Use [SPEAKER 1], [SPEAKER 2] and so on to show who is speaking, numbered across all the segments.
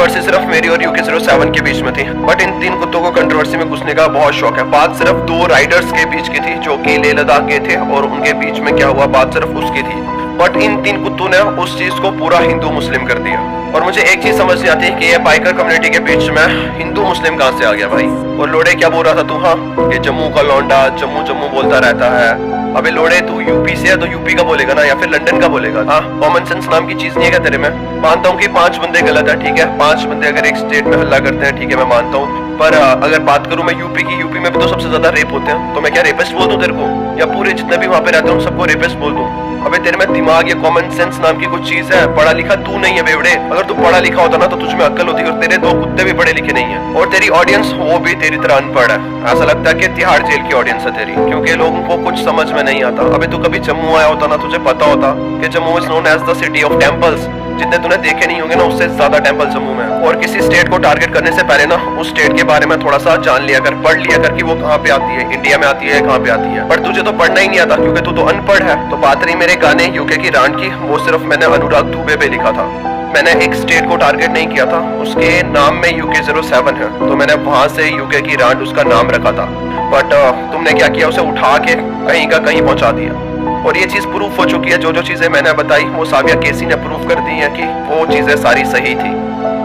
[SPEAKER 1] Controversy सिर्फ मेरी और UK07 के बीच में थी, बट इन 3 कुत्तों को कंट्रोवर्सी में घुसने का बहुत शौक है। बात सिर्फ 2 राइडर्स के बीच की थी जो कि लेह लद्दाख गए थे और उनके बीच में क्या हुआ, बात सिर्फ उसकी थी। बट इन 3 कुत्तों ने उस चीज को पूरा हिंदू मुस्लिम कर दिया। और मुझे एक चीज समझ नहीं आती कि ये बाइकर कम्युनिटी के बीच में हिंदू मुस्लिम कहां से आ गया भाई। और लोड़े क्या बोल रहा था तू, हाँ ये जम्मू का लौंडा जम्मू जम्मू बोलता रहता है। अबे लोड़े तू यूपी से है तो यूपी का बोलेगा ना, या फिर लंदन का बोलेगा। हाँ, कॉमन सेंस नाम की चीज नहीं है क्या तेरे में? मानता हूँ कि 5 बंदे गलत है, ठीक है, 5 बंदे अगर एक स्टेट में हल्ला करते हैं, ठीक है मैं मानता हूँ। पर अगर बात करूं मैं यूपी की, यूपी में भी तो सबसे ज्यादा रेप होते हैं, तो मैं क्या रेपिस्ट बोल दूं तेरे को, या पूरे जितने भी वहां पे रहते हैं सबको रेपिस्ट बोल दूं? अबे तेरे में दिमाग या कॉमन सेंस नाम की कुछ चीज है? पढ़ा लिखा तू नहीं है बेवड़े। अगर तू पढ़ा लिखा होता ना तो तुझ में अक्ल होती, और तेरे 2 कुत्ते भी पढ़े लिखे नहीं है, और तेरी ऑडियंस वो भी तेरी तरह अनपढ़ है। ऐसा लगता है कि तिहाड़ जेल की ऑडियंस है तेरी, क्योंकि लोगों को कुछ समझ में नहीं आता। अबे तू कभी जम्मू आया होता ना, तुझे पता होता कि Jammu is known as the city of temples. जितने तूने देखे नहीं होंगे ना, उससे ज्यादा टेम्पल जम्मू में। और किसी स्टेट को टारगेट करने से पहले ना उस स्टेट के बारे में थोड़ा सा जान लिया कर, पढ़ लिया कर कि वो कहाँ पे आती है, इंडिया में आती है, कहाँ पे आती है। पर तुझे तो पढ़ना ही नहीं आता क्योंकि तू तो अनपढ़ है। तो बात रही मेरे गाने यूके की रांड की, वो सिर्फ मैंने अनुराग दुबे पे लिखा था। मैंने एक स्टेट को टारगेट नहीं किया था, उसके नाम में UK07 है तो मैंने वहां से यूके की रांड उसका नाम रखा था। बट तुमने क्या किया, उसे उठा के कहीं का कहीं पहुंचा दिया। और ये चीज प्रूफ हो चुकी है, जो जो चीजें मैंने बताई वो साविया केसी ने प्रूफ कर दी है कि वो चीजें सारी सही थी।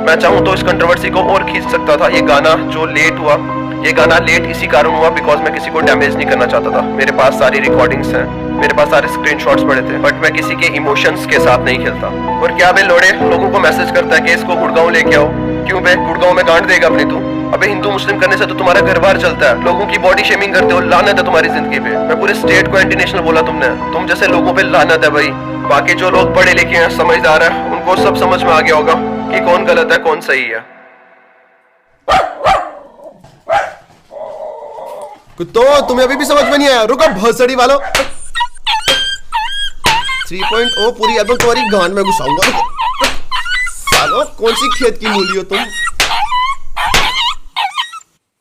[SPEAKER 1] मैं चाहूँ तो इस कंट्रोवर्सी को और खींच सकता था। ये गाना जो लेट हुआ, ये गाना लेट इसी कारण हुआ बिकॉज मैं किसी को डैमेज नहीं करना चाहता था। मेरे पास सारी रिकॉर्डिंग्स हैं, मेरे पास सारे स्क्रीनशॉट्स पड़े थे, बट मैं किसी के इमोशंस के साथ नहीं खेलता। और क्या बे लोड़े लोगों को मैसेज करता है कि इसको गुड़गांव लेके आओ। क्यों बे, गुड़गांव में गांड देगा अपनी तू? अबे हिंदू मुस्लिम करने से तो तुम्हारा घर बार चलता है, लोगों की बॉडी शेमिंग करते हो, लानत है तुम्हारी जिंदगी पे। मैं पूरे स्टेट को एंटी नेशनल बोला तुमने, तुम जैसे लोगों पे लानत है भाई। बाकी जो लोग पढ़े लिखे हैं, समझदार है, उनको सब समझ में आ गया होगा कि कौन गलत है कौन सही है।
[SPEAKER 2] कुत्तो तुम्हें अभी भी समझ में नहीं आया? रुको भसड़ी वालों, 3.0 पूरी एल्बम तुम्हारी गांड में घुसाऊंगा। सालो कौन सी खेत की मूली हो तुम?